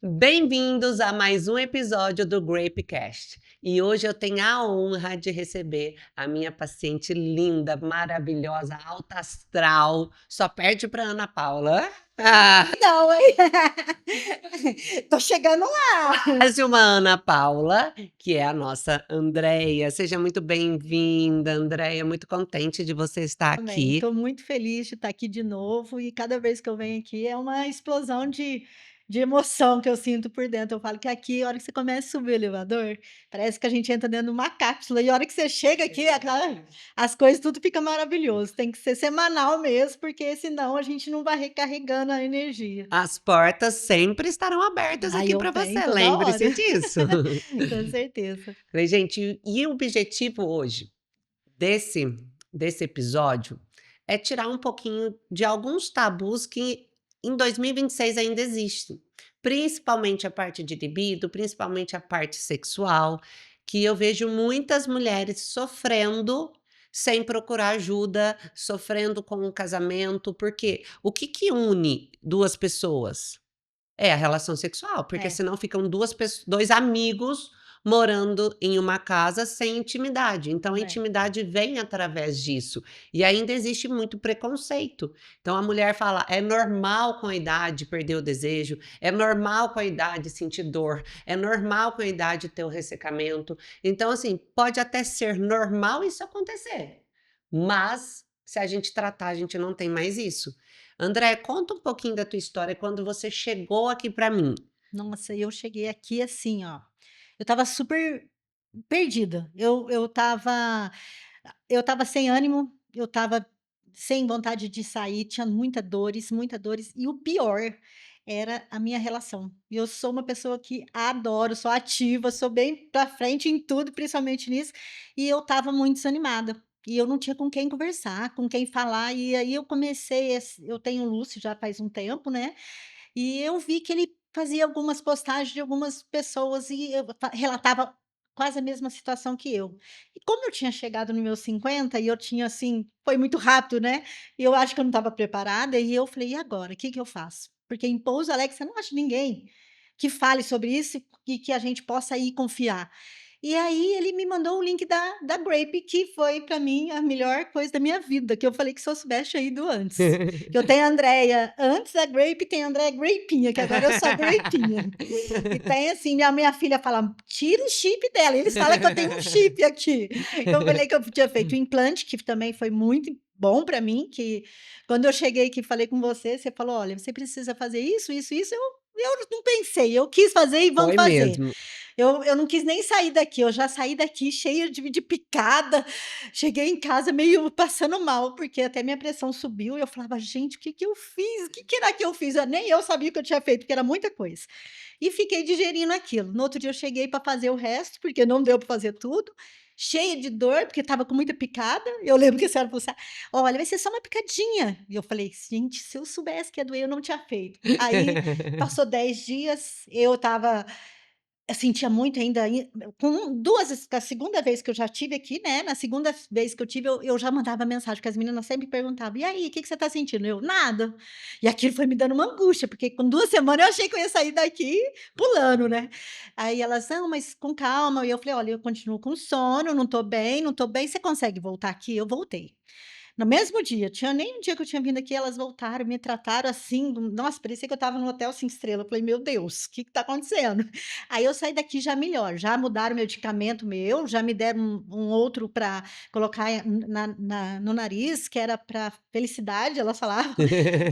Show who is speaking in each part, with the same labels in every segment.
Speaker 1: Bem-vindos a mais um episódio do Grapecast. E hoje eu tenho a honra de receber a minha paciente linda, maravilhosa, alta astral. Só perde para Ana Paula. Ah,
Speaker 2: Não, hein? Tô chegando lá.
Speaker 1: quase uma Ana Paula, que é a nossa Andréia. Seja muito bem-vinda, Andréia. Muito contente de você estar
Speaker 2: Também,
Speaker 1: aqui.
Speaker 2: tô muito feliz de estar aqui de novo e cada vez que eu venho aqui é uma explosão de emoção que eu sinto por dentro. Eu falo que aqui, a hora que você começa a subir o elevador, parece que a gente entra dentro de uma cápsula e a hora que você chega aqui, as coisas tudo fica maravilhoso. Tem que ser semanal mesmo, porque senão a gente não vai recarregando a energia.
Speaker 1: As portas sempre estarão abertas
Speaker 2: Aí
Speaker 1: aqui
Speaker 2: eu
Speaker 1: para
Speaker 2: venho
Speaker 1: você.
Speaker 2: toda hora.
Speaker 1: Lembre-se disso.
Speaker 2: Com certeza.
Speaker 1: Falei, gente, e o objetivo hoje desse desse episódio é tirar um pouquinho de alguns tabus que em 2026 ainda existem, principalmente a parte de libido, principalmente a parte sexual, que eu vejo muitas mulheres sofrendo sem procurar ajuda, sofrendo com o casamento, porque o que que une 2 pessoas? É a relação sexual, porque
Speaker 2: É,
Speaker 1: senão ficam 2 amigos morando em uma casa sem intimidade, então a
Speaker 2: é.
Speaker 1: intimidade vem através disso, e ainda existe muito preconceito. Então a mulher fala: "É normal com a idade perder o desejo, é normal com a idade sentir dor, é normal com a idade ter o ressecamento". Então assim, pode até ser normal isso acontecer, mas se a gente tratar, a gente não tem mais isso. André, conta um pouquinho da tua história quando você chegou aqui para mim.
Speaker 2: Nossa, eu cheguei aqui assim, ó, eu estava super perdida. Eu estava sem ânimo, eu estava sem vontade de sair, tinha muita dores, e o pior era a minha relação. E eu sou uma pessoa que adoro, sou ativa, sou bem pra frente em tudo, principalmente nisso, e eu estava muito desanimada. E eu não tinha com quem conversar, com quem falar, e aí eu comecei eu tenho o Lúcio já faz um tempo, né, e eu vi que ele fazia algumas postagens de algumas pessoas e eu relatava quase a mesma situação que eu. E como eu tinha chegado no meus 50 e eu tinha, assim, foi muito rápido, né, e eu acho que eu não estava preparada, e eu falei: "E agora, o que que eu faço?". Porque em Pouso Alegre você não acha ninguém que fale sobre isso e que a gente possa ir confiar. E aí ele me mandou o link da Grape, que foi para mim a melhor coisa da minha vida, que eu falei que se eu soubesse tinha ido antes. Que eu tenho a Andréia antes da Grape, tem a Andréia Grapinha, que agora eu sou a Grapinha. E tem assim, minha filha fala: "Tira o chip dela", eles falam que eu tenho um chip aqui. Eu falei que eu tinha feito o implante, que também foi muito bom para mim, que quando eu cheguei aqui e falei com você falou: "Olha, você precisa fazer isso, isso, isso", eu não pensei, eu quis fazer e vamos
Speaker 1: Foi
Speaker 2: fazer.
Speaker 1: mesmo.
Speaker 2: Eu não quis nem sair daqui, eu já saí daqui cheia de picada, cheguei em casa meio passando mal, porque até minha pressão subiu e eu falava: "Gente, o que que eu fiz? O que que era que eu fiz?". Nem eu sabia o que eu tinha feito, porque era muita coisa. E fiquei digerindo aquilo. No outro dia eu cheguei para fazer o resto, porque não deu para fazer tudo, cheia de dor, porque estava com muita picada. Eu lembro que a senhora falou assim: "Olha, vai ser só uma picadinha". E eu falei: "Gente, se eu soubesse que ia doer, eu não tinha feito". Aí passou 10 dias, eu sentia muito ainda com 2 a segunda vez que eu já tive aqui, né, na segunda vez que eu tive, eu já mandava mensagem, porque as meninas sempre perguntavam: "E aí, o que que você tá sentindo?". Eu: "Nada". E aquilo foi me dando uma angústia, porque com 2 semanas eu achei que eu ia sair daqui pulando, né. Aí elas: "Não, mas com calma". E eu falei: "Olha, eu continuo com sono, não tô bem, você consegue voltar aqui?". Eu voltei. No mesmo dia, tinha nem um dia que eu tinha vindo aqui, elas voltaram, me trataram assim, nossa, parecia que eu estava num hotel 5 estrelas, eu falei: "Meu Deus, o que está acontecendo?". Aí eu saí daqui já melhor, já mudaram o medicamento meu, já me deram um outro para colocar no nariz, que era para felicidade, elas falavam.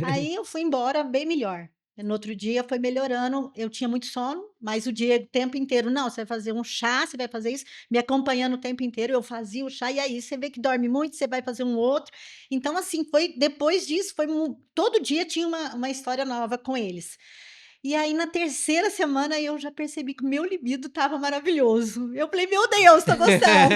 Speaker 2: Aí eu fui embora bem melhor. No outro dia foi melhorando, eu tinha muito sono, mas o tempo inteiro: "Não, você vai fazer um chá, você vai fazer isso", me acompanhando o tempo inteiro, eu fazia o chá, e aí você vê que dorme muito, você vai fazer um outro. Então, assim, foi depois disso, foi todo dia tinha uma história nova com eles. E aí na terceira semana eu já percebi que o meu libido estava maravilhoso. Eu falei: "Meu Deus, tô gostando".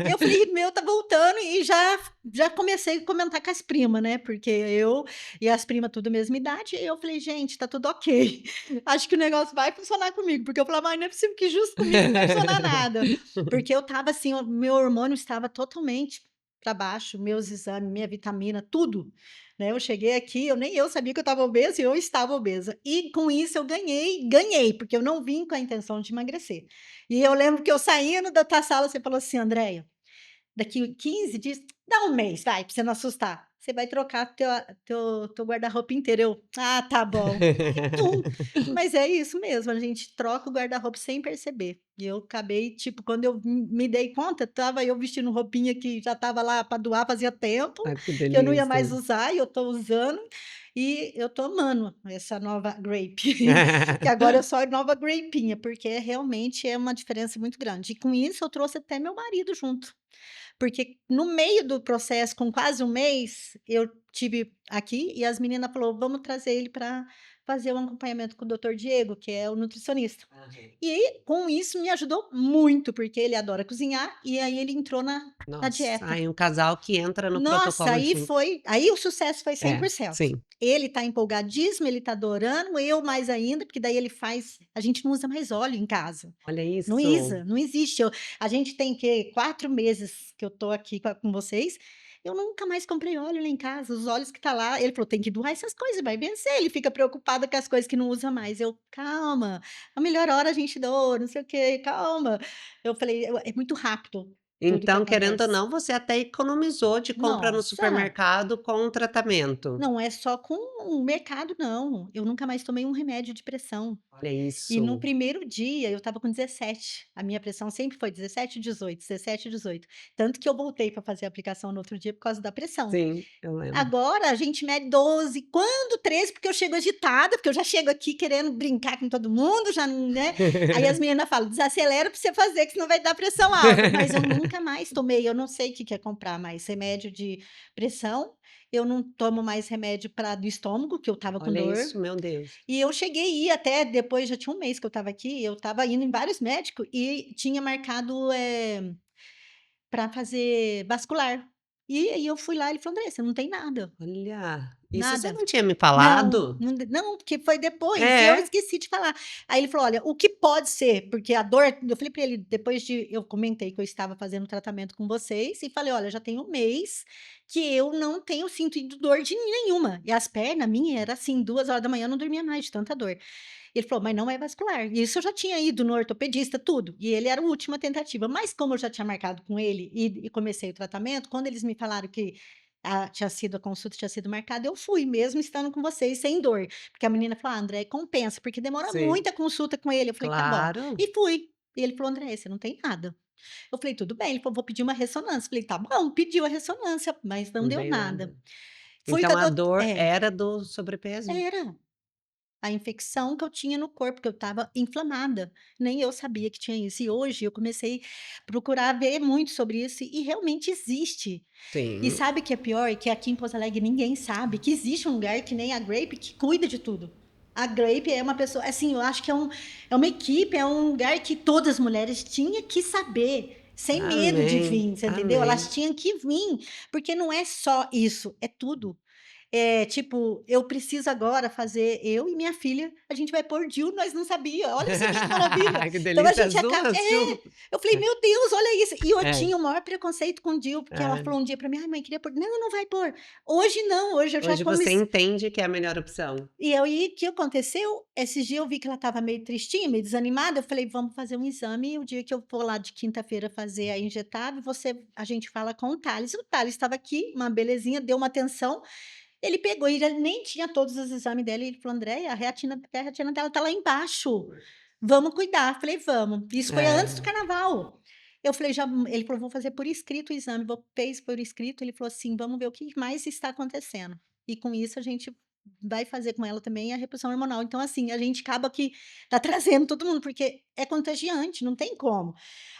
Speaker 2: Eu falei: "Meu, tá voltando", e já comecei a comentar com as primas, né, porque eu e as primas tudo mesma idade, e eu falei: "Gente, tá tudo ok, acho que o negócio vai funcionar comigo", porque eu falava: "Ai, não é possível que justo comigo não vai funcionar nada", porque eu estava assim, o meu hormônio estava totalmente para baixo, meus exames, minha vitamina, tudo. né, eu cheguei aqui, nem eu sabia que eu estava obesa e eu estava obesa. E com isso eu ganhei, porque eu não vim com a intenção de emagrecer. E eu lembro que eu saindo da tua sala, você falou assim: "Andréia, daqui 15 dias, dá um mês, vai, pra você não assustar. Você vai trocar teu guarda-roupa inteiro". Eu: "Ah, tá bom". E tum. Mas é isso mesmo, a gente troca o guarda-roupa sem perceber. E eu acabei, tipo, quando eu me dei conta, estava eu vestindo roupinha que já estava lá para doar fazia tempo,
Speaker 1: Ai, que
Speaker 2: que eu não ia
Speaker 1: delícia.
Speaker 2: mais usar e eu tô usando, e eu tô amando essa nova Grape, que agora eu sou a nova Grapinha, porque realmente é uma diferença muito grande. E com isso eu trouxe até meu marido junto. Porque no meio do processo, com quase um mês, eu tive aqui e as meninas falou: "Vamos trazer ele para fazer um acompanhamento com o doutor Diego", que é o nutricionista.
Speaker 1: Aham.
Speaker 2: E com isso me ajudou muito, porque ele adora cozinhar e aí ele entrou na
Speaker 1: Nossa,
Speaker 2: dieta.
Speaker 1: aí um casal que entra no
Speaker 2: Nossa,
Speaker 1: protocolo
Speaker 2: aí
Speaker 1: junto.
Speaker 2: foi aí o sucesso foi cem
Speaker 1: É,
Speaker 2: por cento.
Speaker 1: sim.
Speaker 2: Ele tá empolgadíssimo, ele tá adorando, eu mais ainda, porque daí ele faz a gente não usa mais óleo em casa.
Speaker 1: Olha
Speaker 2: Não
Speaker 1: isso.
Speaker 2: isa, não existe. A gente tem que 4 meses que eu tô aqui com vocês, eu nunca mais comprei óleo lá em casa, os óleos que tá lá ele falou: "Tem que doar essas coisas, vai vencer", ele fica preocupado com as coisas que não usa mais, eu: "Calma, a melhor hora a gente doa, não sei o quê, calma". Eu falei: "É muito rápido tudo que
Speaker 1: Então, querendo ou
Speaker 2: acontece".
Speaker 1: não, você até economizou de compra no
Speaker 2: Nossa!
Speaker 1: supermercado com o tratamento.
Speaker 2: Não é só com o mercado não, eu nunca mais tomei um remédio de pressão.
Speaker 1: Olha
Speaker 2: E no
Speaker 1: isso.
Speaker 2: primeiro dia eu estava com 17, a minha pressão sempre foi 17 e 18, 17 e 18, tanto que eu voltei para fazer a aplicação no outro dia por causa da pressão.
Speaker 1: Sim, eu lembro.
Speaker 2: Agora a gente mede 12, quando 13, porque eu chego agitada, porque eu já chego aqui querendo brincar com todo mundo, já, né, aí as meninas falam: "Desacelera para você fazer que senão vai dar pressão alta", mas eu nunca mais tomei, eu não sei o que que é comprar mais remédio de pressão, eu não tomo mais remédio para do estômago, que eu estava com
Speaker 1: Olha
Speaker 2: dor,
Speaker 1: isso, meu Deus.
Speaker 2: e eu cheguei a ir até depois já tinha um mês que eu estava aqui, eu estava indo em vários médicos e tinha marcado, pra fazer vascular. E aí eu fui lá, ele falou: "Andressa, não tem nada,
Speaker 1: Olha, isso você
Speaker 2: nada".
Speaker 1: não tinha me
Speaker 2: Não,
Speaker 1: falado?
Speaker 2: não, porque foi depois e eu
Speaker 1: É.
Speaker 2: esqueci de falar. Aí ele falou: "Olha, o que pode ser", porque a dor eu falei pra ele, depois de eu comentei que eu estava fazendo tratamento com vocês e falei: "Olha, já tem um mês que eu não tenho sentido dor de nenhuma". E as pernas minha era assim, 2 horas da manhã eu não dormia mais de tanta dor. Ele falou: "Mas não é vascular". E isso eu já tinha ido no ortopedista, tudo. E ele era a última tentativa. Mas como eu já tinha marcado com ele e comecei o tratamento, quando eles me falaram que tinha sido a consulta tinha sido marcada, eu fui, mesmo estando com vocês, sem dor. Porque a menina falou: "Ah, André, compensa, porque demora
Speaker 1: Sim,
Speaker 2: muito a consulta com ele". Eu falei: "Tá bom".
Speaker 1: claro.
Speaker 2: E fui. E ele falou: "André, você não tem nada". Eu falei: "Tudo bem". Ele falou: "Vou pedir uma ressonância". Eu falei: "Tá bom". Pediu a ressonância, mas não
Speaker 1: Não
Speaker 2: deu
Speaker 1: veio
Speaker 2: nada.
Speaker 1: nada.
Speaker 2: Fui com
Speaker 1: Então
Speaker 2: a
Speaker 1: a
Speaker 2: dout
Speaker 1: dor
Speaker 2: é,
Speaker 1: era do sobrepeso?
Speaker 2: era. A infecção que eu tinha no corpo, que eu estava inflamada, nem eu sabia que tinha isso. E hoje eu comecei a procurar ver muito sobre isso e realmente existe. E
Speaker 1: Sim.
Speaker 2: sabe o que é pior? Que aqui em Pouso Alegre ninguém sabe que existe um lugar que nem a Grape que cuida de tudo. A Grape é uma pessoa, assim, eu acho que é uma equipe, é um lugar que todas as mulheres tinham que saber, sem medo de
Speaker 1: Amém,
Speaker 2: vir, você entendeu? Elas
Speaker 1: amém.
Speaker 2: tinham que vir, porque não é só isso, é tudo. Tipo, eu preciso agora fazer eu e minha filha, a gente vai pôr DIU, nós não sabia, olha só que maravilha.
Speaker 1: Que
Speaker 2: Então a
Speaker 1: delícia, as
Speaker 2: gente acaba
Speaker 1: 2 juntas.
Speaker 2: eu falei: "Meu Deus, olha isso". E eu
Speaker 1: É,
Speaker 2: tinha o maior preconceito com DIU, porque ela
Speaker 1: é.
Speaker 2: falou um dia pra mim: "Ai mãe, queria pôr". "Não, não vai pôr". Hoje não, hoje eu já
Speaker 1: Hoje você
Speaker 2: comecei
Speaker 1: entende que é a melhor opção.
Speaker 2: e aí, o que aconteceu, esses dias eu vi que ela estava meio tristinha, meio desanimada, eu falei: "Vamos fazer um exame, o dia que eu for lá de quinta-feira fazer a injetável, a gente fala com o Thales estava aqui, uma belezinha, deu uma atenção, ele pegou e ele nem tinha todos os exames dela e ele falou: "Andréia, a retina dela tá lá embaixo, vamos cuidar". Falei: "Vamos". Isso foi antes do
Speaker 1: É.
Speaker 2: carnaval. Eu falei: "Já", ele falou: "Vou fazer por escrito o exame", fez por escrito, ele falou assim: "Vamos ver o que mais está acontecendo". E com isso a gente vai fazer com ela também a reposição hormonal. Então, assim, a gente acaba que tá trazendo todo mundo, porque é contagiante, não tem como.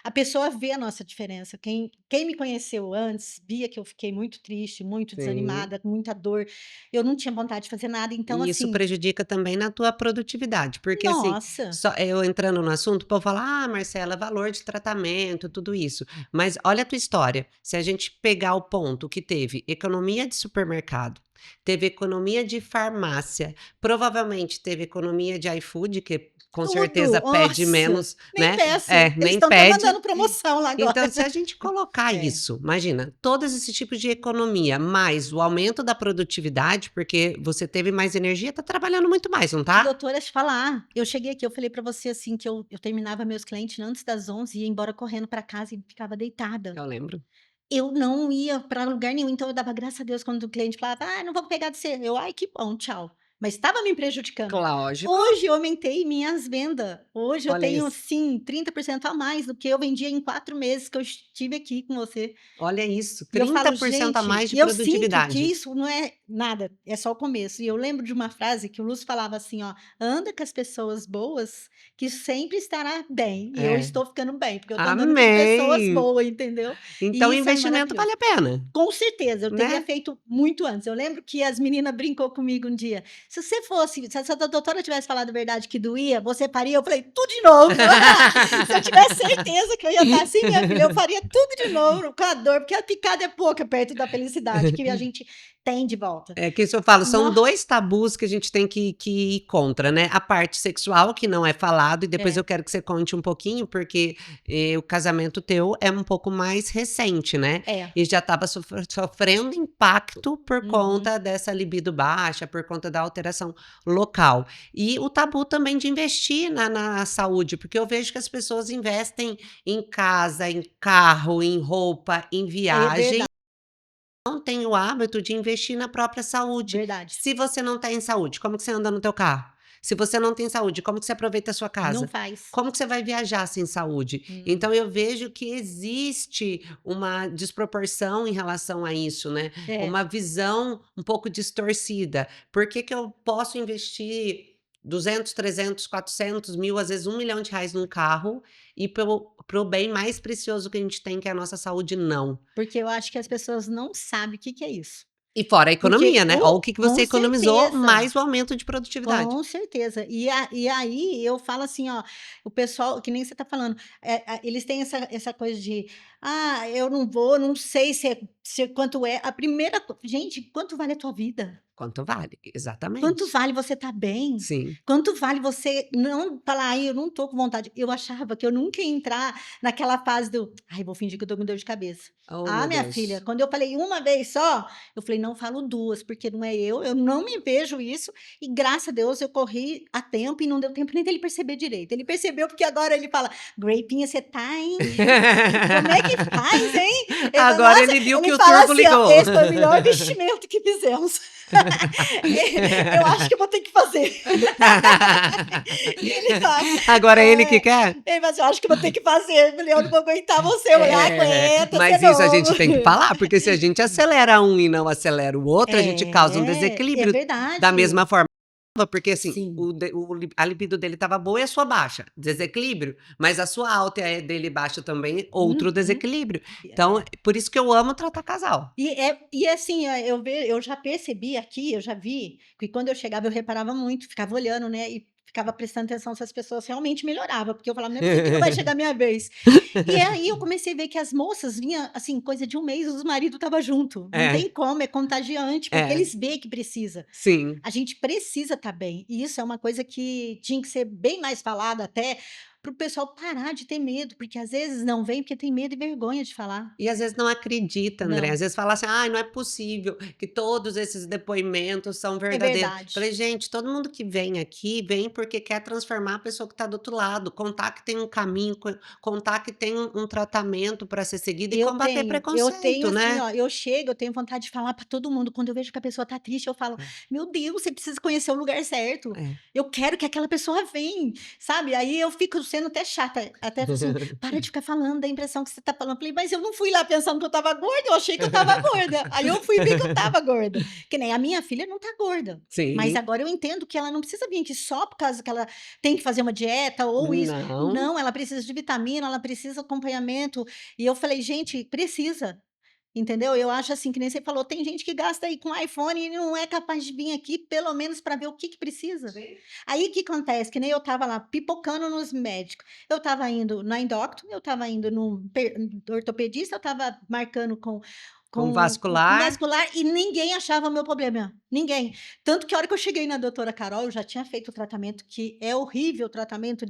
Speaker 2: A pessoa vê a nossa diferença. Quem me conheceu antes, via que eu fiquei muito triste, muito
Speaker 1: Sim.
Speaker 2: desanimada, com muita dor, eu não tinha vontade de fazer nada, então
Speaker 1: E isso
Speaker 2: assim
Speaker 1: prejudica também na tua produtividade, porque assim,
Speaker 2: nossa,
Speaker 1: só eu entrando no assunto, o povo fala: "Ah, Marcela, valor de tratamento, tudo isso". Mas olha a tua história, se a gente pegar o ponto que teve economia de supermercado, teve economia de farmácia, provavelmente teve economia de iFood, que com certeza
Speaker 2: Tudo,
Speaker 1: pede
Speaker 2: nossa,
Speaker 1: menos,
Speaker 2: nem
Speaker 1: né?
Speaker 2: peço. Eles
Speaker 1: Nem
Speaker 2: estão até
Speaker 1: pede.
Speaker 2: mandando promoção lá agora.
Speaker 1: Então, se a gente colocar
Speaker 2: É.
Speaker 1: isso, imagina, todos esses tipos de economia, mais o aumento da produtividade, porque você teve mais energia, tá trabalhando muito mais, não tá?
Speaker 2: Doutora, te falar, eu cheguei aqui, eu falei pra você assim que eu terminava meus clientes antes das 11, ia embora correndo pra casa e ficava deitada.
Speaker 1: Eu lembro.
Speaker 2: Eu não ia pra lugar nenhum, então eu dava graças a Deus quando o cliente falava: "Ah, não vou pegar de você". Eu: "Ai, que bom, tchau". Mas estava me prejudicando.
Speaker 1: Lógico.
Speaker 2: Hoje eu aumentei minhas vendas. Hoje eu
Speaker 1: Olha
Speaker 2: tenho,
Speaker 1: isso.
Speaker 2: sim, 30% a mais do que eu vendia em 4 meses que eu estive aqui com você.
Speaker 1: Olha isso,
Speaker 2: E eu falo:
Speaker 1: 30% a
Speaker 2: "Gente",
Speaker 1: mais de
Speaker 2: e eu sinto que
Speaker 1: produtividade.
Speaker 2: isso não é nada, é só o começo. E eu lembro de uma frase que o Lúcio falava assim, ó: "Anda com as pessoas boas, que sempre estará bem". E eu
Speaker 1: É.
Speaker 2: estou ficando bem, porque eu tô andando com pessoas
Speaker 1: Amém.
Speaker 2: boas, entendeu?
Speaker 1: Então
Speaker 2: E
Speaker 1: o
Speaker 2: isso é
Speaker 1: investimento
Speaker 2: maravilhoso.
Speaker 1: vale a pena,
Speaker 2: Com certeza, eu teria
Speaker 1: né?
Speaker 2: feito muito antes. Eu lembro que as meninas brincou comigo um dia: "Se você fosse se essa doutora tivesse falado a verdade que doía, você faria?" Eu falei: "Tudo de novo". Se eu tivesse certeza que eu ia estar assim, minha filha, eu faria tudo de novo com a dor, porque a picada é pouca perto da felicidade que a gente tem de volta.
Speaker 1: É que isso eu falo, são
Speaker 2: No
Speaker 1: 2 tabus que a gente tem que ir contra, né, a parte sexual, que não é falado, e depois
Speaker 2: É,
Speaker 1: eu quero que você conte um pouquinho, porque, o casamento teu é um pouco mais recente, né,
Speaker 2: é.
Speaker 1: e já estava sofrendo impacto por
Speaker 2: Uhum.
Speaker 1: conta dessa libido baixa, por conta da alteração local. E o tabu também de investir na saúde, porque eu vejo que as pessoas investem em casa, em carro, em roupa, em
Speaker 2: É
Speaker 1: viagem,
Speaker 2: verdade,
Speaker 1: não tem o hábito de investir na própria saúde.
Speaker 2: verdade.
Speaker 1: Se você não tem saúde, como que você anda no teu carro? Se você não tem saúde, como que você aproveita a sua
Speaker 2: Não
Speaker 1: casa?
Speaker 2: faz.
Speaker 1: Como que você vai viajar sem saúde?
Speaker 2: Hum.
Speaker 1: Então eu vejo que existe uma desproporção em relação a isso, né?
Speaker 2: É.
Speaker 1: Uma visão um pouco distorcida. Por que que eu posso investir 200, 300, 400 mil, às vezes 1 milhão de reais num carro e pro bem mais precioso que a gente tem, que é a nossa saúde, não?
Speaker 2: Porque eu acho que as pessoas não sabem o que que é isso.
Speaker 1: E fora a economia,
Speaker 2: Porque
Speaker 1: né, ó o que que você
Speaker 2: com
Speaker 1: economizou,
Speaker 2: certeza.
Speaker 1: mais o aumento de produtividade.
Speaker 2: Com certeza. E aí eu falo assim, ó, o pessoal que nem você tá falando, eles têm essa coisa de: "Ah, eu não vou, não sei se quanto é", a primeira co gente, quanto vale a tua vida?
Speaker 1: Quanto vale?
Speaker 2: Quanto
Speaker 1: Exatamente.
Speaker 2: vale você estar bem?
Speaker 1: Sim.
Speaker 2: Quanto vale você não falar: "Ai, eu não tô com vontade". Eu achava que eu nunca ia entrar naquela fase do: "Ai, vou fingir que eu tô com dor de cabeça".
Speaker 1: Oh,
Speaker 2: Ah,
Speaker 1: meu
Speaker 2: minha filha,
Speaker 1: Deus.
Speaker 2: quando eu falei uma vez só, eu falei: "Não falo 2, porque não é eu não me vejo isso", e graças a Deus eu corri a tempo e não deu tempo nem dele perceber direito. Ele percebeu, porque agora ele fala: "Grapinha, você tá, hein? Como é que faz, hein?" Ele fala:
Speaker 1: Agora
Speaker 2: "Nossa",
Speaker 1: ele viu que
Speaker 2: ele
Speaker 1: o
Speaker 2: fala
Speaker 1: turbo
Speaker 2: assim, ó:
Speaker 1: ligou.
Speaker 2: "Esse foi o melhor investimento que fizemos". Eu acho que eu vou ter que fazer. Ele fala,
Speaker 1: Agora é ele que
Speaker 2: é,
Speaker 1: quer?
Speaker 2: ele fala assim: "Eu acho que eu vou ter que fazer". Eu falei: "Eu não vou aguentar você". Eu falei:
Speaker 1: É,
Speaker 2: "Aguenta, você
Speaker 1: mas isso a
Speaker 2: novo".
Speaker 1: gente tem que falar, porque se a gente acelera um e não acelera o outro, a gente causa um
Speaker 2: É
Speaker 1: desequilíbrio da
Speaker 2: verdade.
Speaker 1: mesma forma. Porque assim,
Speaker 2: Sim.
Speaker 1: a libido dele estava boa e a sua baixa, desequilíbrio, mas a sua alta e a dele baixa também, outro
Speaker 2: Uhum.
Speaker 1: desequilíbrio. Então,
Speaker 2: É.
Speaker 1: por isso que eu amo tratar casal.
Speaker 2: E assim, eu já percebi aqui, eu já vi, que quando eu chegava eu reparava muito, ficava olhando, né, e ficava prestando atenção se as pessoas realmente melhoravam, porque eu falava: "Não é possível que não vai chegar a minha vez". E aí eu comecei a ver que as moças vinha, assim, coisa de um mês, os marido estava junto, não
Speaker 1: É,
Speaker 2: tem como, é contagiante, porque
Speaker 1: é,
Speaker 2: eles veem que precisa.
Speaker 1: sim.
Speaker 2: A gente precisa estar bem, e isso é uma coisa que tinha que ser bem mais falada até, para o pessoal parar de ter medo, porque às vezes não vem porque tem medo e vergonha de falar.
Speaker 1: E às vezes não acredita, André,
Speaker 2: Não,
Speaker 1: às vezes fala assim: "Ai, não é possível que todos esses depoimentos são
Speaker 2: é
Speaker 1: verdadeiros".
Speaker 2: verdade.
Speaker 1: Falei: "Gente, todo mundo que vem aqui, vem porque quer transformar a pessoa que está do outro lado, contar que tem um caminho, contar que tem um tratamento para ser seguido e combater
Speaker 2: Eu tenho
Speaker 1: preconceito,
Speaker 2: assim,
Speaker 1: né".
Speaker 2: ó, eu chego, eu tenho vontade de falar para todo mundo, quando eu vejo que a pessoa tá triste, eu falo:
Speaker 1: É,
Speaker 2: "Meu Deus, você precisa conhecer o lugar certo,
Speaker 1: é.
Speaker 2: eu quero que aquela pessoa venha", sabe. Aí eu fico sendo até chata, até assim: "Para de ficar falando, dá a impressão que você tá falando", eu falei: "Mas eu não fui lá pensando que eu estava gorda, eu achei que eu estava gorda, aí eu fui ver que eu estava gorda", que nem a minha filha não tá gorda, mas
Speaker 1: Sim.
Speaker 2: agora eu entendo que ela não precisa vir aqui só por causa que ela tem que fazer uma dieta ou isso,
Speaker 1: Não.
Speaker 2: não, ela precisa de vitamina, ela precisa acompanhamento, e eu falei: "Gente, precisa", entendeu. Eu acho assim, que nem você falou, tem gente que gasta aí com iPhone e não é capaz de vir aqui pelo menos para ver o que que precisa.
Speaker 1: Sim.
Speaker 2: Aí, o que acontece, que nem eu estava lá pipocando nos médicos, eu estava indo na endócrino, eu estava indo no ortopedista, eu estava marcando com
Speaker 1: Com
Speaker 2: com
Speaker 1: vascular?
Speaker 2: vascular e ninguém achava o meu problema, ninguém. Tanto que a hora que eu cheguei na doutora Carol, eu já tinha feito o tratamento, que é horrível o tratamento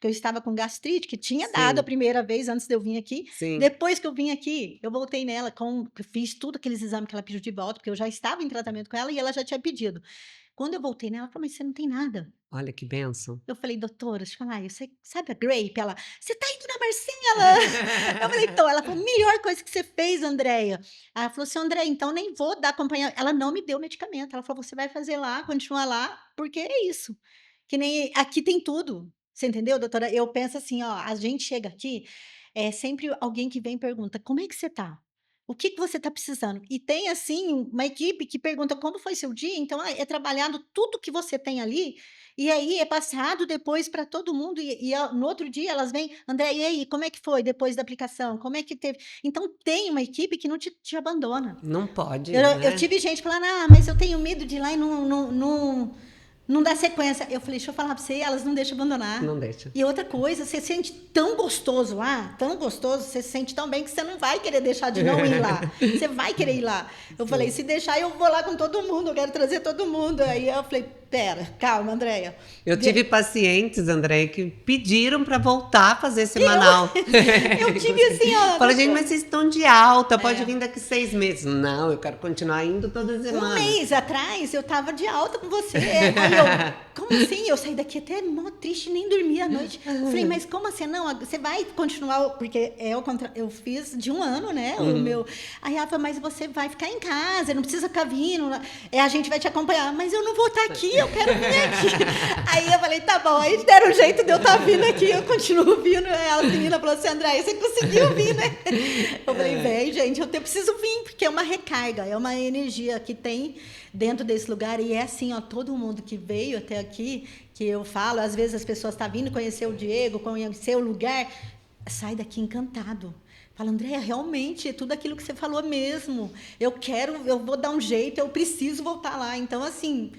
Speaker 2: que eu estava com gastrite, que tinha dado a
Speaker 1: Sim,
Speaker 2: primeira vez antes de eu vir aqui.
Speaker 1: sim.
Speaker 2: Depois que eu vim aqui, eu voltei nela, fiz tudo aqueles exames que ela pediu de volta, porque eu já estava em tratamento com ela e ela já tinha pedido. Quando eu voltei nela, ela falou: "Mas você não tem nada".
Speaker 1: Olha que bênção.
Speaker 2: Eu falei: "Doutora, deixa eu falar, você sabe a Grape?" Ela: "Você tá indo na Marcela?" Eu falei: "Tô". Ela falou: "Melhor coisa que você fez, Andréia". Ela falou assim: "Andréia, então nem vou dar acompanhamento". Ela não me deu medicamento, ela falou: "Você vai fazer lá, continua lá, porque é isso". Que nem aqui tem tudo, você entendeu, doutora? Eu penso assim, ó, a gente chega aqui, é sempre alguém que vem e pergunta: "Como é que você tá? O que que você tá precisando?" E tem, assim, uma equipe que pergunta: "Como foi seu dia?" Então, é trabalhado tudo que você tem ali, e aí é passado depois para todo mundo no outro dia elas vêm: "André, e aí, como é que foi depois da aplicação? Como é que teve?" Então tem uma equipe que não te abandona.
Speaker 1: Não pode,
Speaker 2: Eu
Speaker 1: né?
Speaker 2: tive gente falando: "Ah, mas eu tenho medo de ir lá e não dá sequência". Eu falei: "Deixa eu falar pra você, elas não deixam abandonar".
Speaker 1: Não deixa.
Speaker 2: E outra coisa, você sente tão gostoso lá, tão gostoso, você se sente tão bem que você não vai querer deixar de não ir lá. Você vai querer ir lá. Eu falei:
Speaker 1: Sim.
Speaker 2: "Se deixar, eu vou lá com todo mundo, eu quero trazer todo mundo". Aí eu falei: "Pera, calma, Andréia".
Speaker 1: Eu tive pacientes, André, que pediram para voltar a fazer
Speaker 2: Eu,
Speaker 1: semanal.
Speaker 2: eu tive assim, ó,
Speaker 1: Fala, gente,
Speaker 2: doutor.
Speaker 1: mas vocês estão de alta, pode
Speaker 2: É.
Speaker 1: vir daqui 6 meses. Não, eu quero continuar indo toda
Speaker 2: Um
Speaker 1: semana.
Speaker 2: mês atrás eu tava de alta com você. Aí eu, como assim? Eu saí daqui até mó triste, nem dormi à noite. Eu falei, mas como assim? Não, você vai continuar, porque eu fiz de 1 ano, né? O
Speaker 1: Uhum.
Speaker 2: meu. Aí ela falou, mas você vai ficar em casa, não precisa ficar vindo. A gente vai te acompanhar. Mas eu não vou estar aqui, eu quero vir aqui. Aí eu falei, tá bom. Aí deram um jeito de eu estar vindo aqui, eu continuo vindo. Aí a menina falou assim, André, você conseguiu vir, né? Eu falei, vem, gente, eu preciso vir, porque é uma recarga, é uma energia que tem dentro desse lugar. E é assim, ó, todo mundo que veio até aqui, que eu falo, às vezes as pessoas estão vindo conhecer o Diego, conhecer o lugar, sai daqui encantado. Fala, Andréia, realmente, é tudo aquilo que você falou mesmo. Eu vou dar um jeito, eu preciso voltar lá. Então, assim,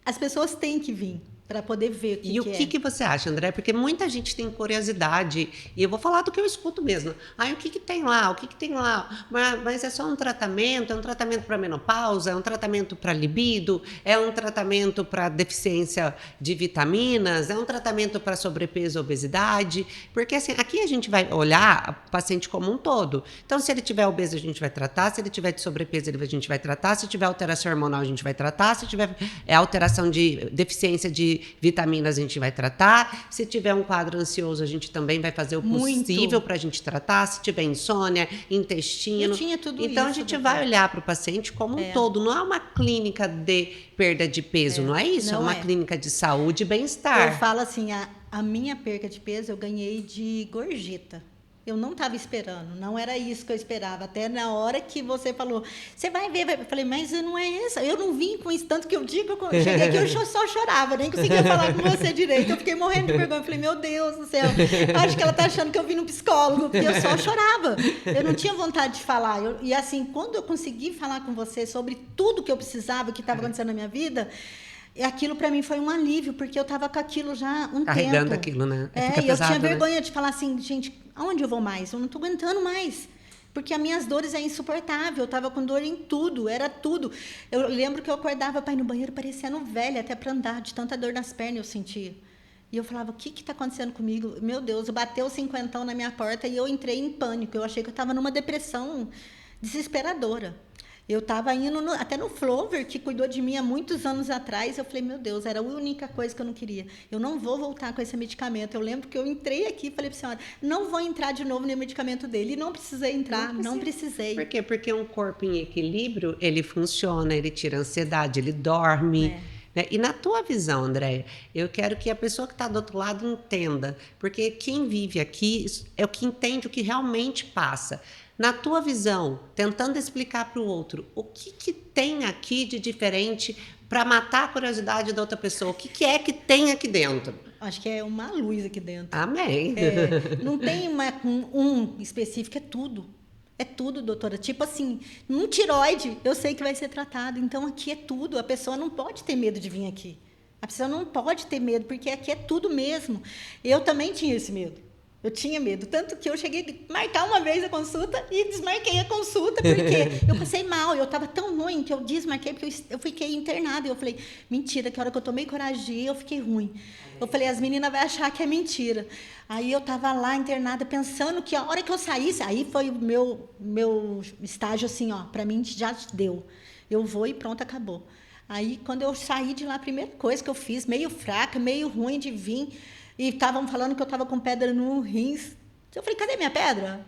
Speaker 2: as pessoas têm que vir para poder ver o que
Speaker 1: E o
Speaker 2: que
Speaker 1: que
Speaker 2: é.
Speaker 1: que você acha, André? Porque muita gente tem curiosidade, e eu vou falar do que eu escuto mesmo. Ah, o que que tem lá? O que que tem lá? Mas é só um tratamento? É um tratamento para menopausa? É um tratamento para libido? É um tratamento para deficiência de vitaminas? É um tratamento para sobrepeso e obesidade? Porque assim, aqui a gente vai olhar o paciente como um todo. Então, se ele tiver obeso, a gente vai tratar. Se ele tiver de sobrepeso, a gente vai tratar. Se tiver alteração hormonal, a gente vai tratar. Se tiver alteração de deficiência de vitaminas, a gente vai tratar. Se tiver um quadro ansioso, a gente também vai fazer o possível
Speaker 2: Muito.
Speaker 1: para a gente tratar. Se tiver insônia,
Speaker 2: Eu
Speaker 1: intestino.
Speaker 2: tinha tudo
Speaker 1: Então, a
Speaker 2: isso,
Speaker 1: gente vai
Speaker 2: doutora.
Speaker 1: olhar para o paciente como um
Speaker 2: É,
Speaker 1: todo. Não é uma clínica de perda de peso, não é isso? É
Speaker 2: não
Speaker 1: uma
Speaker 2: é.
Speaker 1: clínica de saúde e
Speaker 2: Eu
Speaker 1: bem-estar.
Speaker 2: falo assim, a minha perca de peso eu ganhei de gorjeta. Eu não estava esperando, não era isso que eu esperava. Até na hora que você falou, você vai ver, eu falei, mas não é essa. Eu não vim com isso, tanto que eu digo, eu cheguei aqui, eu só chorava, nem conseguia falar com você direito. Eu fiquei morrendo de vergonha. Eu falei, meu Deus do céu, acho que ela está achando que eu vim no psicólogo, porque eu só chorava. Eu não tinha vontade de falar. E assim, quando eu consegui falar com você sobre tudo que eu precisava, o que estava acontecendo na minha vida, e aquilo para mim foi um alívio, porque eu estava com aquilo já há um
Speaker 1: Carregando
Speaker 2: tempo.
Speaker 1: aquilo, né? Fica
Speaker 2: E eu tinha
Speaker 1: pesado, né?
Speaker 2: vergonha de falar assim, gente, aonde eu vou mais? Eu não estou aguentando mais. Porque as minhas dores é insuportável, eu estava com dor em tudo, era tudo. Eu lembro que eu acordava para ir no banheiro parecendo velha, até para andar, de tanta dor nas pernas eu sentia. E eu falava, o que está acontecendo comigo? Meu Deus, bateu o cinquentão na minha porta e eu entrei em pânico. Eu achei que eu estava numa depressão desesperadora. Eu estava indo até no Flover, que cuidou de mim há muitos anos atrás. Eu falei, meu Deus, era a única coisa que eu não queria. Eu não vou voltar com esse medicamento. Eu lembro que eu entrei aqui e falei para a senhora, não vou entrar de novo no medicamento dele. E não precisei entrar, não
Speaker 1: Por
Speaker 2: precisei.
Speaker 1: quê? Porque um corpo em equilíbrio, ele funciona, ele tira a ansiedade, ele dorme.
Speaker 2: É,
Speaker 1: Né? E na tua visão, Andréia, eu quero que a pessoa que está do outro lado entenda, porque quem vive aqui é o que entende o que realmente passa. Na tua visão, tentando explicar para o outro, o que que tem aqui de diferente para matar a curiosidade da outra pessoa? O que que é que tem aqui dentro?
Speaker 2: acho que é uma luz aqui dentro.
Speaker 1: Amém.
Speaker 2: Não tem um específico, é tudo. É tudo, doutora. Tipo assim, um tiroide, eu sei que vai ser tratado. Então aqui é tudo. A pessoa não pode ter medo de vir aqui. A pessoa não pode ter medo, porque aqui é tudo mesmo. Eu também tinha esse medo. Eu tinha medo, tanto que eu cheguei a marcar uma vez a consulta e desmarquei a consulta, porque eu passei mal, eu estava tão ruim que eu desmarquei, porque eu fiquei internada. E eu falei, mentira, que a hora que eu tomei coragem de ir, eu fiquei ruim. Eu falei, as meninas vão achar que é mentira. Aí eu estava lá internada, pensando que a hora que eu saísse, aí foi o meu estágio assim, ó, para mim já deu. Eu vou e pronto, acabou. Aí, quando eu saí de lá, a primeira coisa que eu fiz, meio fraca, meio ruim de vir, e estavam falando que eu estava com pedra no rins. Eu falei, cadê minha pedra?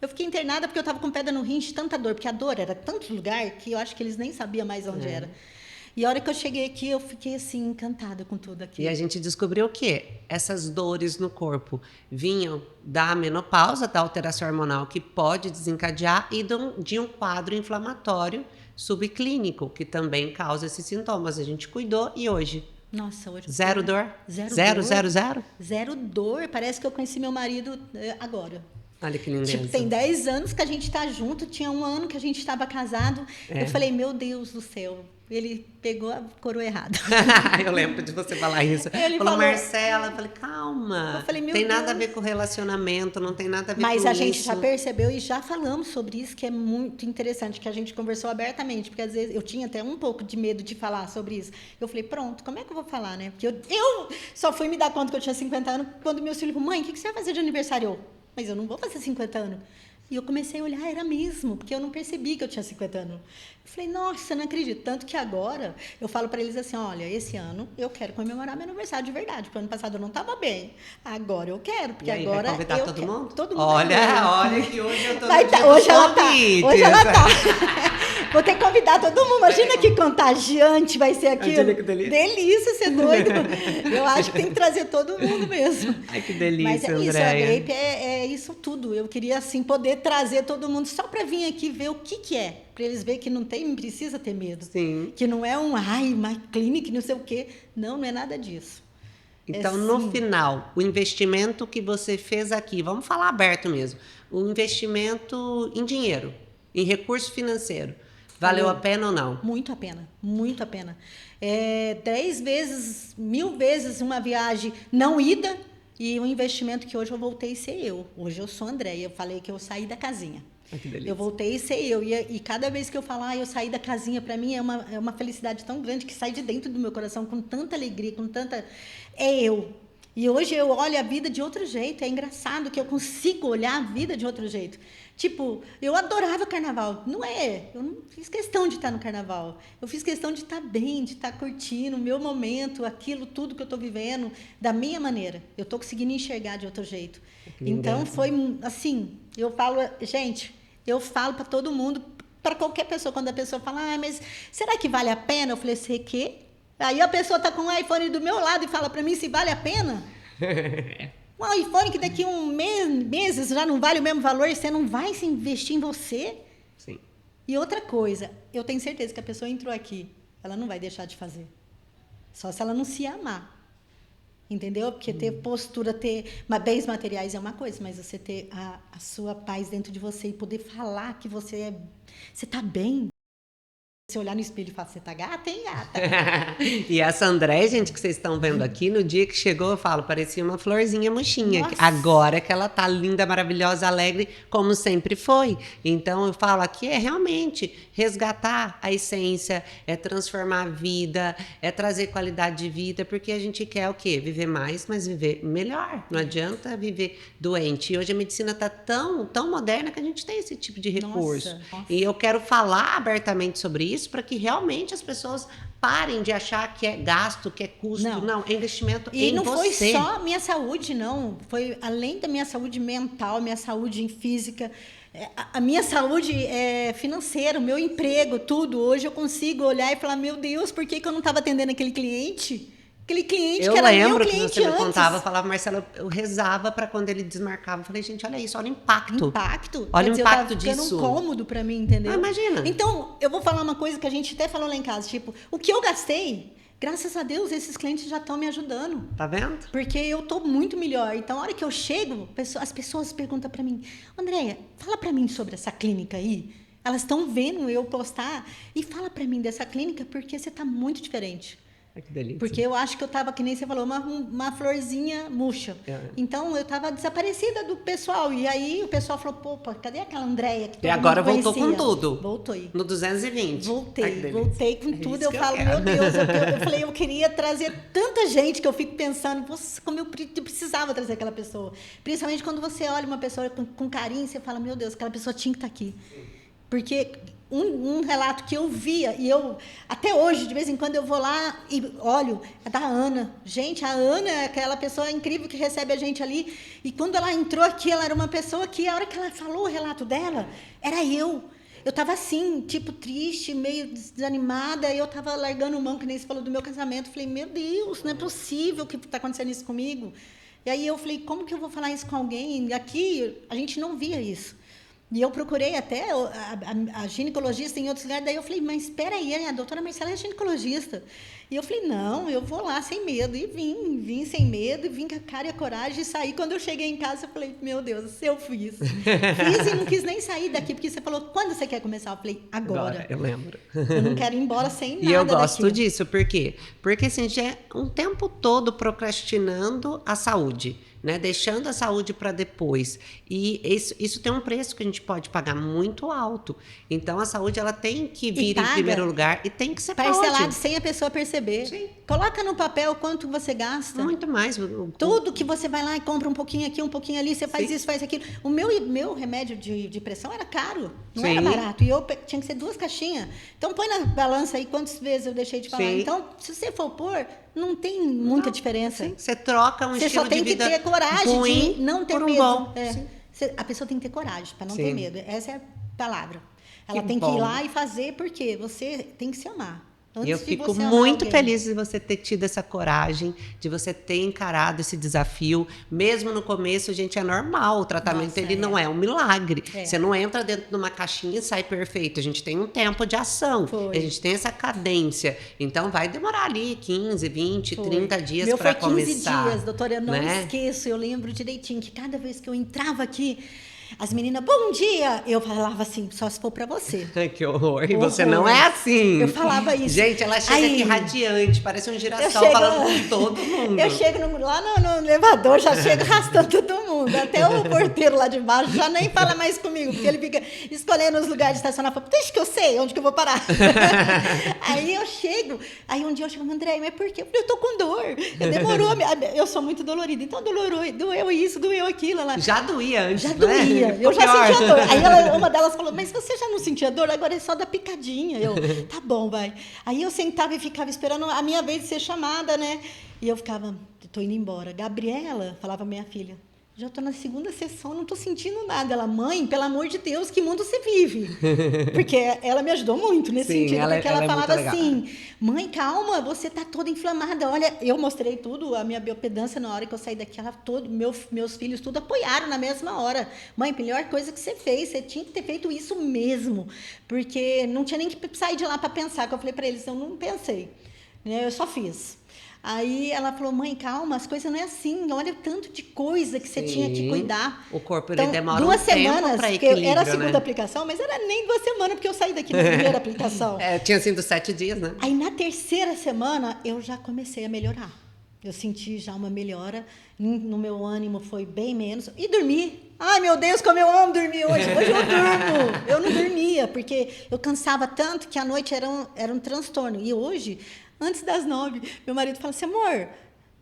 Speaker 2: Eu fiquei internada porque eu estava com pedra no rins, de tanta dor, porque a dor era tanto lugar que eu acho que eles nem sabiam mais onde era. E a hora que eu cheguei aqui, eu fiquei assim, encantada com tudo aqui.
Speaker 1: E a gente descobriu o quê? Essas dores no corpo vinham da menopausa, da alteração hormonal que pode desencadear e de um quadro inflamatório subclínico, que também causa esses sintomas. A gente cuidou e hoje...
Speaker 2: Nossa, hoje...
Speaker 1: Zero dor?
Speaker 2: Zero
Speaker 1: Zero,
Speaker 2: dor.
Speaker 1: zero?
Speaker 2: Zero dor. Parece que eu conheci meu marido agora.
Speaker 1: Olha que lindeza.
Speaker 2: Tipo, tem 10 anos que a gente tá junto, tinha 1 ano que a gente estava casado. Eu falei, meu Deus do céu, ele pegou a coroa errada.
Speaker 1: Eu lembro de você falar isso.
Speaker 2: Ele
Speaker 1: falou,
Speaker 2: falou,
Speaker 1: Marcela, eu falei, calma.
Speaker 2: Eu falei, meu
Speaker 1: tem
Speaker 2: Deus.
Speaker 1: nada a ver com relacionamento, não tem nada a ver com isso.
Speaker 2: Mas a gente já percebeu e já falamos sobre isso, que é muito interessante, que a gente conversou abertamente, porque às vezes eu tinha até um pouco de medo de falar sobre isso. Eu falei, pronto, como é que eu vou falar, né? Porque eu só fui me dar conta que eu tinha 50 anos quando meu filho falou, mãe, o que você vai fazer de aniversário? Eu, mas eu não vou fazer 50 anos. E eu comecei a olhar, era mesmo, porque eu não percebi que eu tinha 50 anos. Eu falei, nossa, não acredito. Tanto que agora eu falo para eles assim, olha, esse ano eu quero comemorar meu aniversário de verdade, porque ano passado eu não estava bem. Agora eu quero, porque
Speaker 1: e aí,
Speaker 2: agora
Speaker 1: vai convidar
Speaker 2: eu
Speaker 1: todo
Speaker 2: quero.
Speaker 1: mundo?
Speaker 2: Todo mundo.
Speaker 1: Olha que hoje eu tô
Speaker 2: Vai
Speaker 1: no
Speaker 2: tá,
Speaker 1: dia
Speaker 2: hoje
Speaker 1: dos
Speaker 2: ela tá.
Speaker 1: convites.
Speaker 2: Hoje ela tá. Vou ter que convidar todo mundo. Imagina que contagiante vai ser aquilo.
Speaker 1: Imagina que delícia.
Speaker 2: Delícia, você é doido. Eu acho que tem que trazer todo mundo mesmo.
Speaker 1: Ai, que delícia,
Speaker 2: Mas é isso, a
Speaker 1: Andréia.
Speaker 2: Grape é isso tudo. Eu queria, assim, poder trazer todo mundo só para vir aqui ver o que é. Para eles verem que não precisa ter medo.
Speaker 1: Sim.
Speaker 2: Que não é uma clínica, não sei o quê. Não, não é nada disso.
Speaker 1: Então, no final, o investimento que você fez aqui, vamos falar aberto mesmo, o investimento em dinheiro, em recurso financeiro, valeu a pena ou não?
Speaker 2: Muito a pena, muito a pena. 10 vezes, 1000 vezes uma viagem não ida e um investimento que hoje eu voltei a ser eu. Hoje eu sou Andréia, eu falei que eu saí da casinha.
Speaker 1: Ai, que delícia.
Speaker 2: Eu voltei a ser eu. E cada vez que eu falar, eu saí da casinha, para mim é uma felicidade tão grande que sai de dentro do meu coração com tanta alegria, com tanta... É eu. E hoje eu olho a vida de outro jeito. É engraçado que eu consigo olhar a vida de outro jeito. Tipo, eu adorava carnaval. Não é? Eu não fiz questão de estar no carnaval. Eu fiz questão de estar bem, de estar curtindo o meu momento, aquilo, tudo que eu estou vivendo, da minha maneira. Eu estou conseguindo enxergar de outro jeito. Então, foi assim, eu falo, gente, eu falo para todo mundo, para qualquer pessoa, quando a pessoa fala, mas será que vale a pena? Eu falei, sei que? Aí a pessoa está com um iPhone do meu lado e fala para mim se vale a pena. Um iPhone que daqui meses já não vale o mesmo valor e você não vai se investir em você?
Speaker 1: Sim.
Speaker 2: E outra coisa, eu tenho certeza que a pessoa entrou aqui, ela não vai deixar de fazer. Só se ela não se amar. Entendeu? Porque ter postura, ter bens materiais é uma coisa, mas você ter a sua paz dentro de você e poder falar que você está bem. Você olhar no espelho e falar, você tá gata, hein, gata?
Speaker 1: E essa André, gente, que vocês estão vendo aqui, no dia que chegou, eu falo, parecia uma florzinha murchinha.
Speaker 2: Nossa.
Speaker 1: Agora que ela tá linda, maravilhosa, alegre, como sempre foi. Então, eu falo, aqui é realmente resgatar a essência, é transformar a vida, é trazer qualidade de vida, porque a gente quer o quê? Viver mais, mas viver melhor. Não adianta viver doente. E hoje a medicina tá tão moderna que a gente tem esse tipo de recurso.
Speaker 2: Nossa.
Speaker 1: E eu quero falar abertamente sobre isso, para que realmente as pessoas parem de achar que é gasto, que é custo. Não, é investimento em você.
Speaker 2: E não foi só minha saúde, não. Foi além da minha saúde mental, minha saúde física, a minha saúde financeira, o meu emprego, tudo. Hoje eu consigo olhar e falar, meu Deus, por que eu não estava atendendo aquele cliente? Aquele cliente que era meu cliente antes. Eu lembro que você me
Speaker 1: contava, falava, Marcela, eu rezava para quando ele desmarcava. Eu falei, gente, olha isso, olha o impacto. Olha o impacto disso.
Speaker 2: Ficando incômodo para mim, entendeu?
Speaker 1: Imagina.
Speaker 2: Então, eu vou falar uma coisa que a gente até falou lá em casa, tipo, o que eu gastei, graças a Deus, esses clientes já estão me ajudando.
Speaker 1: Tá vendo?
Speaker 2: Porque eu tô muito melhor. Então, a hora que eu chego, as pessoas perguntam para mim, Andréia, fala para mim sobre essa clínica aí. Elas estão vendo eu postar e fala para mim dessa clínica porque você tá muito diferente.
Speaker 1: Ai, que delícia.
Speaker 2: Porque eu acho que eu estava, que nem você falou, uma florzinha murcha. Então, eu estava desaparecida do pessoal. E aí, o pessoal falou, pô, cadê aquela Andréia que todo
Speaker 1: E agora
Speaker 2: mundo
Speaker 1: voltou com
Speaker 2: conhecia?
Speaker 1: tudo.
Speaker 2: Voltou aí.
Speaker 1: No 220.
Speaker 2: Voltei com tudo.
Speaker 1: isso
Speaker 2: Eu
Speaker 1: que eu
Speaker 2: falo,
Speaker 1: quero.
Speaker 2: meu Deus, eu falei, eu queria trazer tanta gente que eu fico pensando, nossa, como eu precisava trazer aquela pessoa. Principalmente quando você olha uma pessoa com carinho, você fala, meu Deus, aquela pessoa tinha que estar aqui. Porque um relato que eu via, e eu, até hoje, de vez em quando eu vou lá e olho, é da Ana. Gente, a Ana é aquela pessoa incrível que recebe a gente ali. E quando ela entrou aqui, ela era uma pessoa que, a hora que ela falou o relato dela, era eu. Eu estava assim, tipo, triste, meio desanimada, e eu estava largando mão, que nem você falou do meu casamento. Falei, meu Deus, não é possível que está acontecendo isso comigo. E aí eu falei, como que eu vou falar isso com alguém? E aqui, a gente não via isso. E eu procurei até a ginecologista em outros lugares, daí eu falei, mas espera aí, a doutora Marcela é ginecologista. E eu falei, não, eu vou lá sem medo. E vim sem medo, e vim com a cara e a coragem, e saí. Quando eu cheguei em casa, eu falei, meu Deus, eu fiz. Fiz e não quis nem sair daqui, porque você falou, quando você quer começar? Eu falei, agora.
Speaker 1: Eu lembro.
Speaker 2: Eu não quero ir embora sem nada
Speaker 1: E eu gosto
Speaker 2: daqui.
Speaker 1: disso, por quê? Porque assim, a gente é um tempo todo procrastinando a saúde, né? Deixando a saúde para depois. E isso tem um preço que a gente pode pagar muito alto. Então, a saúde ela tem que vir em primeiro lugar e tem que ser
Speaker 2: parcelado sem a pessoa perceber.
Speaker 1: Sim.
Speaker 2: Coloca no papel quanto você gasta.
Speaker 1: Muito mais.
Speaker 2: Tudo que você vai lá e compra um pouquinho aqui, um pouquinho ali, você faz
Speaker 1: Sim.
Speaker 2: isso, faz aquilo. O meu remédio de pressão era caro, não
Speaker 1: Sim.
Speaker 2: era barato. E eu tinha que ser 2 caixinhas. Então, põe na balança aí quantas vezes eu deixei de falar.
Speaker 1: Sim.
Speaker 2: Então, se você for pôr, não tem muita diferença.
Speaker 1: Sim. Você troca um
Speaker 2: Você
Speaker 1: estilo
Speaker 2: só tem
Speaker 1: de vida
Speaker 2: que ter coragem
Speaker 1: ruim
Speaker 2: de não ter
Speaker 1: por um
Speaker 2: medo.
Speaker 1: bom.
Speaker 2: A pessoa tem que ter coragem para não ter
Speaker 1: Sim.
Speaker 2: medo. Essa é a palavra. Ela
Speaker 1: Que
Speaker 2: tem que
Speaker 1: bom.
Speaker 2: ir lá e fazer porque você tem que se amar.
Speaker 1: E eu
Speaker 2: Antes de
Speaker 1: fico
Speaker 2: você amar
Speaker 1: muito
Speaker 2: alguém.
Speaker 1: feliz de você ter tido essa coragem, de você ter encarado esse desafio. Mesmo no começo, gente, é normal. O tratamento
Speaker 2: Nossa,
Speaker 1: ele não é um milagre.
Speaker 2: É.
Speaker 1: Você não entra dentro de uma caixinha e sai perfeito. A gente tem um tempo de ação.
Speaker 2: Foi.
Speaker 1: A gente tem essa cadência. Então, vai demorar ali 15, 20,
Speaker 2: Foi.
Speaker 1: 30 dias
Speaker 2: Meu
Speaker 1: para
Speaker 2: foi 15
Speaker 1: começar.
Speaker 2: dias, doutora, eu não
Speaker 1: né?
Speaker 2: esqueço, eu lembro direitinho que cada vez que eu entrava aqui, as meninas, bom dia, eu falava assim, só se for pra você.
Speaker 1: Ai, que horror. E
Speaker 2: Horror.
Speaker 1: você não é assim.
Speaker 2: Eu falava isso.
Speaker 1: Gente, ela chega
Speaker 2: Aí,
Speaker 1: aqui radiante, parece um girassol
Speaker 2: chego-
Speaker 1: falando com todo mundo.
Speaker 2: Eu chego lá no elevador, já chego arrastando todo mundo. Até o porteiro lá de baixo já nem fala mais comigo, porque ele fica escolhendo os lugares de estacionar. Fala, deixa que eu sei onde que eu vou parar. Aí eu chego, aí um dia eu chego, André, mas por quê? Eu tô com dor. Demorou, eu sou muito dolorida, então doeu isso, doeu aquilo. Ela,
Speaker 1: Já doía antes,
Speaker 2: já
Speaker 1: né?
Speaker 2: doía, eu já
Speaker 1: Pior.
Speaker 2: sentia dor. Aí uma delas falou, mas você já não sentia dor? Agora é só da picadinha. Eu, tá bom, vai. Aí eu sentava e ficava esperando a minha vez de ser chamada, né? E eu ficava, tô indo embora. Gabriela, falava minha filha, já tô na 2ª sessão, não tô sentindo nada. Ela, mãe, pelo amor de Deus, que mundo você vive? Porque ela me ajudou muito nesse
Speaker 1: Sim,
Speaker 2: sentido. Porque ela
Speaker 1: é muito
Speaker 2: falava
Speaker 1: legal.
Speaker 2: assim, mãe, calma, você tá toda inflamada. Olha, eu mostrei tudo, a minha biopedância na hora que eu saí daqui, meus filhos tudo apoiaram na mesma hora. Mãe, melhor coisa que você fez, você tinha que ter feito isso mesmo. Porque não tinha nem que sair de lá para pensar, que eu falei para eles, eu não pensei, né? Eu só fiz. Aí ela falou, mãe, calma, as coisas não é assim, olha o tanto de coisa que você tinha que cuidar.
Speaker 1: O corpo ele
Speaker 2: Então,
Speaker 1: demora
Speaker 2: 2
Speaker 1: um tempo
Speaker 2: semanas,
Speaker 1: para
Speaker 2: porque
Speaker 1: equilíbrio,
Speaker 2: era a 2ª
Speaker 1: né?
Speaker 2: aplicação, mas era nem 2 semanas, porque eu saí daqui na primeira aplicação.
Speaker 1: Tinha sido 7 dias, né?
Speaker 2: Aí, na 3ª semana, eu já comecei a melhorar. Eu senti já uma melhora, no meu ânimo foi bem menos. E dormi. Ai, meu Deus, como eu amo dormir hoje. Hoje eu durmo. Eu não dormia, porque eu cansava tanto que a noite era um transtorno. E hoje, antes das 9, meu marido fala assim, amor,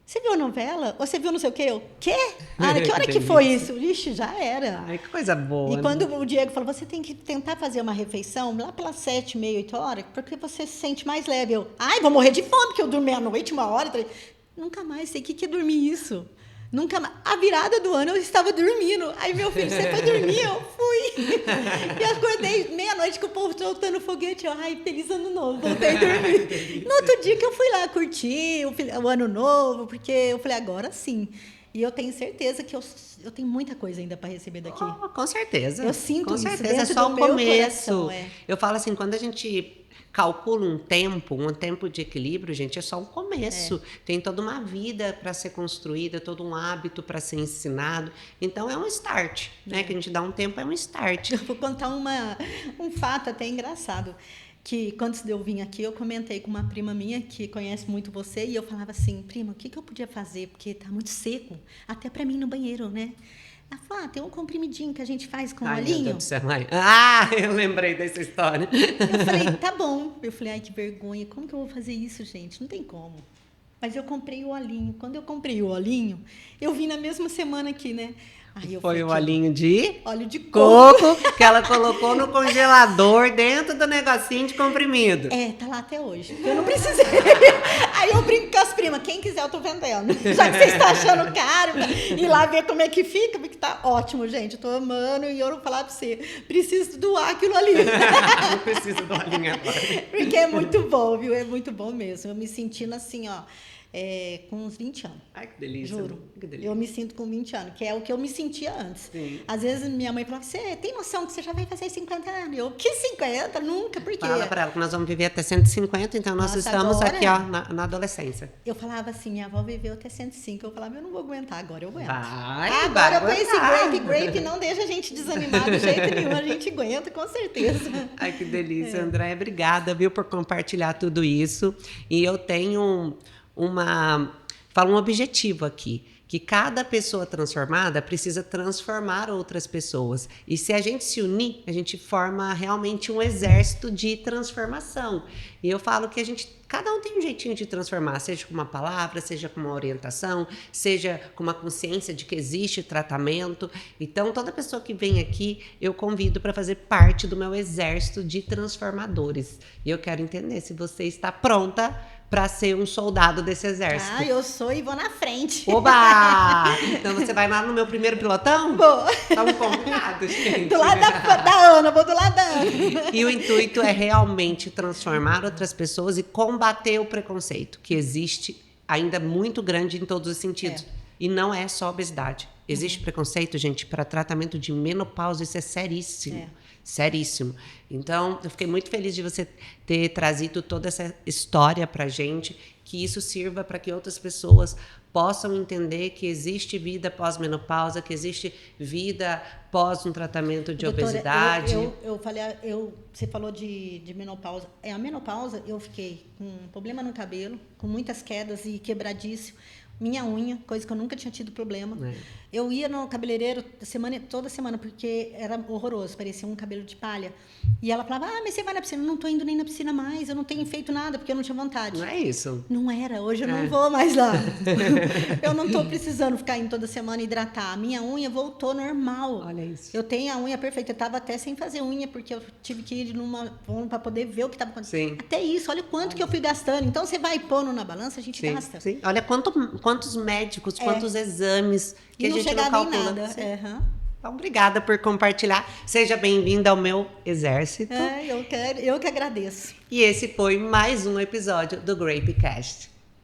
Speaker 2: você viu a novela? Ou você viu não sei o quê? Eu, quê? Ah, que hora que foi isso? Ixi, já era.
Speaker 1: Ai, que coisa boa.
Speaker 2: E
Speaker 1: né?
Speaker 2: quando o Diego falou, você tem que tentar fazer uma refeição lá pelas 7, meia, 8 horas, porque você se sente mais leve. Eu, ai, vou morrer de fome, porque eu dormi à noite, 1 hora, 3... Nunca mais sei o que é dormir isso. Nunca mais. A virada do ano eu estava dormindo. Aí meu filho, você foi dormir? Eu fui. E eu acordei meia-noite com o povo soltando foguete. Eu, ai, feliz ano novo, voltei a dormir. No outro dia que eu fui lá curtir o ano novo, porque eu falei, agora sim. E eu tenho certeza que eu tenho muita coisa ainda para receber daqui.
Speaker 1: Oh, com certeza.
Speaker 2: Eu sinto
Speaker 1: com
Speaker 2: isso
Speaker 1: certeza. É
Speaker 2: dentro
Speaker 1: só
Speaker 2: do
Speaker 1: o
Speaker 2: meu
Speaker 1: começo.
Speaker 2: coração,
Speaker 1: Eu falo assim, quando a gente calcula um tempo de equilíbrio, gente, é só o começo. Tem toda uma vida para ser construída, todo um hábito para ser ensinado. Então é um start, né? Que a gente dá um tempo, é um start.
Speaker 2: Eu vou contar um fato até engraçado. que antes de eu vir aqui, eu comentei com uma prima minha que conhece muito você e eu falava assim, prima, o que eu podia fazer? Porque tá muito seco, até para mim no banheiro, né? Ela falou, tem um comprimidinho que a gente faz com
Speaker 1: Ai, meu
Speaker 2: olhinho.
Speaker 1: Deus do céu, mãe. Ah, eu lembrei dessa história.
Speaker 2: Eu falei, tá bom. Eu falei, ai, que vergonha, como que eu vou fazer isso, gente? Não tem como. Mas eu comprei o olhinho. Quando eu comprei o olhinho, eu vim na mesma semana aqui, né? Aí eu
Speaker 1: Foi o
Speaker 2: falei,
Speaker 1: olhinho de
Speaker 2: óleo de coco.
Speaker 1: coco que ela colocou no congelador dentro do negocinho de comprimido.
Speaker 2: Tá lá até hoje. Eu não precisei. Aí eu brinco com as primas, quem quiser eu tô vendendo. Já que vocês estão achando caro, ir lá ver como é que fica, porque tá ótimo, gente. Eu tô amando e eu vou falar pra você, preciso doar aquilo ali.
Speaker 1: Não precisa do olhinho agora.
Speaker 2: Porque é muito bom, viu? É muito bom mesmo. Eu me sentindo assim, ó, com uns 20 anos.
Speaker 1: Ai, que delícia.
Speaker 2: Juro.
Speaker 1: Que delícia.
Speaker 2: Eu me sinto com 20 anos, que é o que eu me sentia antes.
Speaker 1: Sim.
Speaker 2: Às vezes minha mãe falava, você tem noção que você já vai fazer 50 anos? Eu, que 50? Nunca, por quê?
Speaker 1: Fala pra ela que nós vamos viver até 150, então nós
Speaker 2: Nossa,
Speaker 1: estamos
Speaker 2: agora?
Speaker 1: aqui, ó, na adolescência.
Speaker 2: Eu falava assim, minha avó viveu até 105. Eu falava, eu não vou aguentar, agora eu aguento.
Speaker 1: Vai,
Speaker 2: Agora
Speaker 1: vai
Speaker 2: eu conheci
Speaker 1: aguentar.
Speaker 2: Grape não deixa a gente desanimar de jeito nenhum, a gente aguenta, com certeza.
Speaker 1: Ai, que delícia, Andréia. Obrigada, viu, por compartilhar tudo isso. E eu tenho um objetivo aqui, que cada pessoa transformada precisa transformar outras pessoas. E se a gente se unir, a gente forma realmente um exército de transformação. E eu falo que cada um tem um jeitinho de transformar, seja com uma palavra, seja com uma orientação, seja com uma consciência de que existe tratamento. Então, toda pessoa que vem aqui, eu convido para fazer parte do meu exército de transformadores. E eu quero entender se você está pronta para ser um soldado desse exército.
Speaker 2: Ah, eu sou e vou na frente.
Speaker 1: Oba! Então você vai lá no meu primeiro pilotão?
Speaker 2: Vou.
Speaker 1: Estamos combinados, gente.
Speaker 2: Do lado da Ana, vou do lado da Ana.
Speaker 1: E o intuito é realmente transformar outras pessoas e combater o preconceito, que existe ainda muito grande em todos os sentidos. E não é só obesidade. Existe preconceito, gente, para tratamento de menopausa, isso é seríssimo. Seríssimo. Então, eu fiquei muito feliz de você ter trazido toda essa história pra gente, que isso sirva para que outras pessoas possam entender que existe vida pós-menopausa, que existe vida pós um tratamento de
Speaker 2: Doutora,
Speaker 1: obesidade.
Speaker 2: Você falou de menopausa. A menopausa, eu fiquei com um problema no cabelo, com muitas quedas e quebradiço. Minha unha, coisa que eu nunca tinha tido problema. Eu ia no cabeleireiro toda semana, porque era horroroso, parecia um cabelo de palha. E ela falava, mas você vai na piscina? Não estou indo nem na piscina mais, eu não tenho feito nada, porque eu não tinha vontade.
Speaker 1: Não é isso?
Speaker 2: Não era, hoje eu não vou mais lá. Eu não estou precisando ficar indo toda semana hidratar. A minha unha voltou normal.
Speaker 1: Olha isso.
Speaker 2: Eu tenho a unha perfeita, eu estava até sem fazer unha, porque eu tive que ir para poder ver o que estava acontecendo.
Speaker 1: Sim.
Speaker 2: Até isso, olha o quanto que eu fui gastando. Então, você vai pondo na balança, a gente gasta.
Speaker 1: Sim. Olha quantos médicos, quantos exames que a
Speaker 2: não
Speaker 1: gente não
Speaker 2: chegava
Speaker 1: calcula.
Speaker 2: em nada.
Speaker 1: Então, obrigada por compartilhar. Seja bem-vinda ao meu exército.
Speaker 2: Eu que agradeço.
Speaker 1: E esse foi mais um episódio do Grapecast.